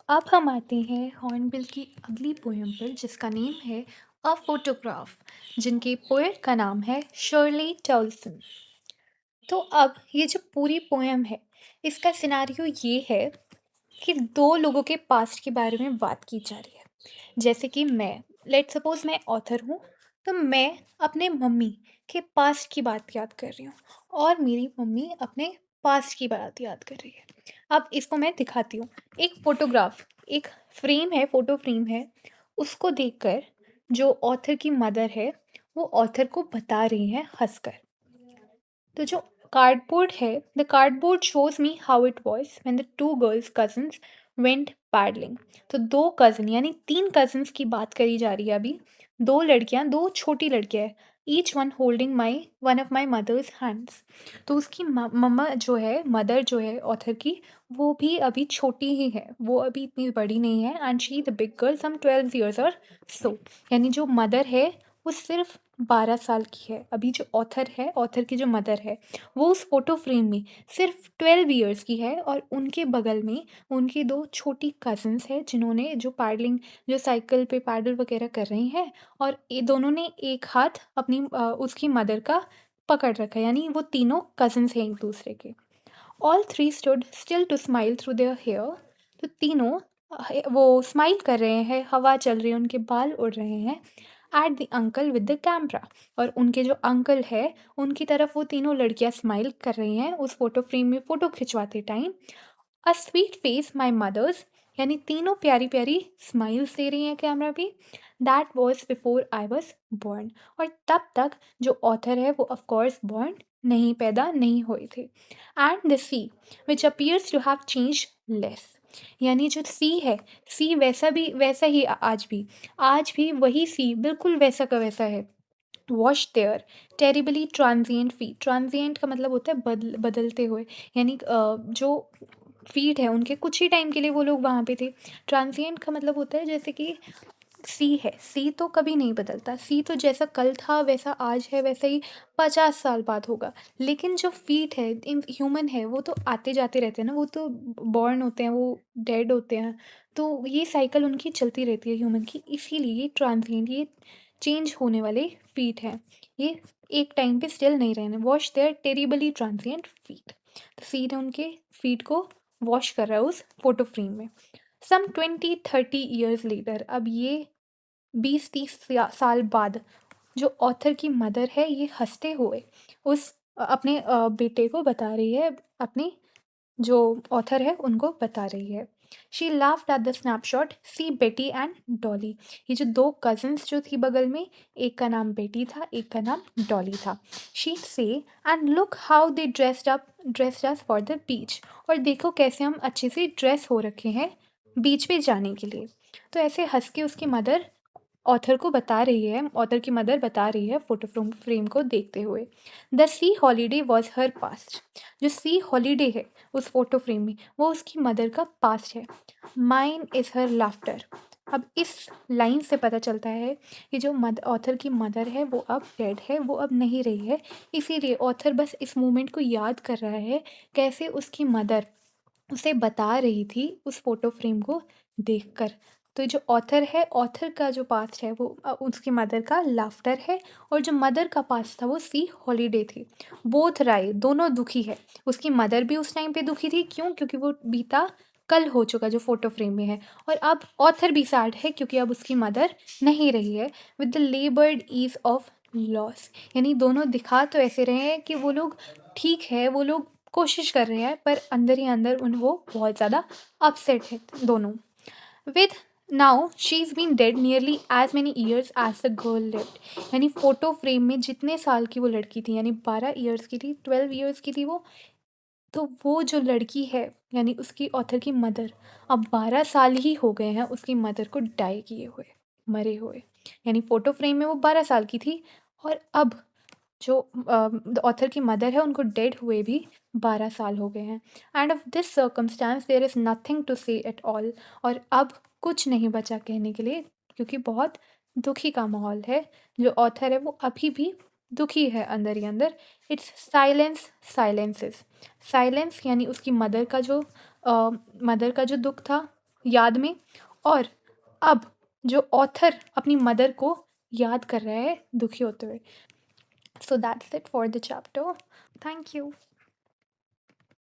अब हम आते हैं हॉर्नबिल की अगली पोयम पर जिसका नेम है अ फोटोग्राफ, जिनके पोएट का नाम है शर्ली टॉल्सन। तो अब ये जो पूरी पोयम है, इसका सिनारियो ये है कि दो लोगों के पास्ट के बारे में बात की जा रही है। जैसे कि मैं, लेट सपोज मैं ऑथर हूँ, तो मैं अपने मम्मी के पास्ट की बात याद कर रही हूँ और मेरी मम्मी अपने पास्ट की बात याद कर रही है। अब इसको मैं दिखाती हूँ। एक फोटोग्राफ, एक फ्रेम है, फोटो फ्रेम है। उसको देखकर जो ऑथर की मदर है, वो ऑथर को बता रही है हंसकर। तो जो कार्डबोर्ड है, the cardboard shows me how it was when the two girls cousins went paddling. तो दो कज़न यानी तीन कज़न्स की बात करी जा रही है अभी। दो लड़कियां, दो छोटी लड़कियां हैं, each one holding my one of my mother's hands. तो उसकी मम्मा जो है, मदर जो है ऑथर की, वो भी अभी छोटी ही है, वो अभी इतनी बड़ी नहीं है। And she the big girl some 12 years or so, यानी जो मदर है वो सिर्फ 12 साल की है। अभी जो ऑथर है, ऑथर की जो मदर है, वो उस फोटो फ्रेम में सिर्फ 12 ईयर्स की है। और उनके बगल में उनकी दो छोटी कजन्स है, जिन्होंने जो पैडलिंग, जो साइकिल पे पैडल वगैरह कर रही हैं। और ये दोनों ने एक हाथ अपनी उसकी मदर का पकड़ रखा है, यानी वो तीनों कजन्स हैं एक दूसरे के। All three stood still to smile through their hair. तो तीनों वो स्माइल कर रहे हैं, हवा चल रही है, उनके बाल उड़ रहे हैं। At the uncle with the camera, और उनके जो अंकल है उनकी तरफ वो तीनों लड़कियां स्माइल कर रही हैं उस फोटो फ्रेम में फ़ोटो खिंचवाते time. A sweet face my mother's, यानी तीनों प्यारी प्यारी स्माइल्स दे रही हैं कैमरा पे। That was before I was born, और तब तक जो ऑथर है वो ऑफकोर्स बॉर्न नहीं, पैदा नहीं हुए थे। And the sea which appears to have change less, यानी जो सी है, सी वैसा भी वैसा ही आज भी वही सी बिल्कुल वैसा का वैसा है। Wash their terribly transient feet, transient का मतलब होता है बदलते हुए, यानी जो फीट है उनके कुछ ही टाइम के लिए वो लोग वहाँ पे थे। ट्रांजिएंट का मतलब होता है जैसे कि सी है, सी तो कभी नहीं बदलता, सी तो जैसा कल था वैसा आज है, वैसा ही 50 साल बाद होगा। लेकिन जो फीट है, ह्यूमन है, वो तो आते जाते रहते हैं ना, वो तो बॉर्न होते हैं, वो डेड होते हैं। तो ये साइकिल उनकी चलती रहती है ह्यूमन की, इसीलिए ये ट्रांजिएंट, ये चेंज होने वाले फीट हैं। ये एक टाइम पे स्टिल नहीं रहने। Wash their terribly transient feet, तो सी ने उनके फीट को वॉश कर रहा है उस फोटो फ्रेम में। सम 20-30 ईयर्स लेटर, अब ये 20-30 साल बाद जो ऑथर की मदर है, ये हंसते हुए उस अपने बेटे को बता रही है, अपनी जो ऑथर है उनको बता रही है। She laughed at the snapshot see Betty and Dolly. ये जो दो कजन्स जो थी बगल में, एक का नाम बेटी था, एक का नाम डॉली था। शी से and look how they dressed us for the beach, और देखो कैसे हम अच्छे से ड्रेस हो रखे हैं बीच पे जाने के लिए। तो ऐसे हंस के उसकी मदर ऑथर को बता रही है, ऑथर की मदर बता रही है फोटो फ्रेम को देखते हुए। The C holiday was her past, जो सी हॉलीडे है उस फोटो फ्रेम में, वो उसकी मदर का पास्ट है। Mine is her laughter. अब इस लाइन से पता चलता है कि जो ऑथर की मदर है वो अब डेड है, वो अब नहीं रही है। इसीलिए ऑथर बस इस मोमेंट को याद कर रहा है, कैसे उसकी मदर उसे बता रही थी उस फ़ोटो फ्रेम को देखकर। तो जो ऑथर है, ऑथर का जो पास्ट है वो उसकी मदर का लाफ्टर है, और जो मदर का पास्ट था वो सी हॉलीडे थी। बोथ राय, दोनों दुखी है। उसकी मदर भी उस टाइम पे दुखी थी, क्यों? क्योंकि वो बीता कल हो चुका जो फ़ोटो फ्रेम में है। और अब ऑथर भी सैड है क्योंकि अब उसकी मदर नहीं रही है। With the लेबर्ड ease of loss, यानी दोनों दिखा तो ऐसे रहे हैं कि वो लोग ठीक है, वो लोग कोशिश कर रहे हैं, पर अंदर ही अंदर उन वो बहुत ज़्यादा अपसेट है दोनों। With now she is been dead nearly as many years as the girl lived, यानी फोटो फ्रेम में जितने साल की वो लड़की थी, यानी 12 ईयर्स की थी, 12 ईयर्स की थी वो। तो वो जो लड़की है, यानी उसकी ऑथर की मदर, अब 12 साल ही हो गए हैं उसकी मदर को डाई किए हुए, मरे हुए। यानी फोटो फ्रेम में वो 12 साल की थी, और अब जो ऑथर की मदर है उनको डेड हुए भी 12 साल हो गए हैं। And of this circumstance there is nothing to say at all, और अब कुछ नहीं बचा कहने के लिए, क्योंकि बहुत दुखी का माहौल है। जो ऑथर है वो अभी भी दुखी है अंदर ही अंदर। इट्स साइलेंस साइलेंसेस, साइलेंस यानी उसकी मदर का जो दुख था, याद में, और अब जो ऑथर अपनी मदर को याद कर रहा है दुखी होते हुए। So that's it for the chapter. Thank you.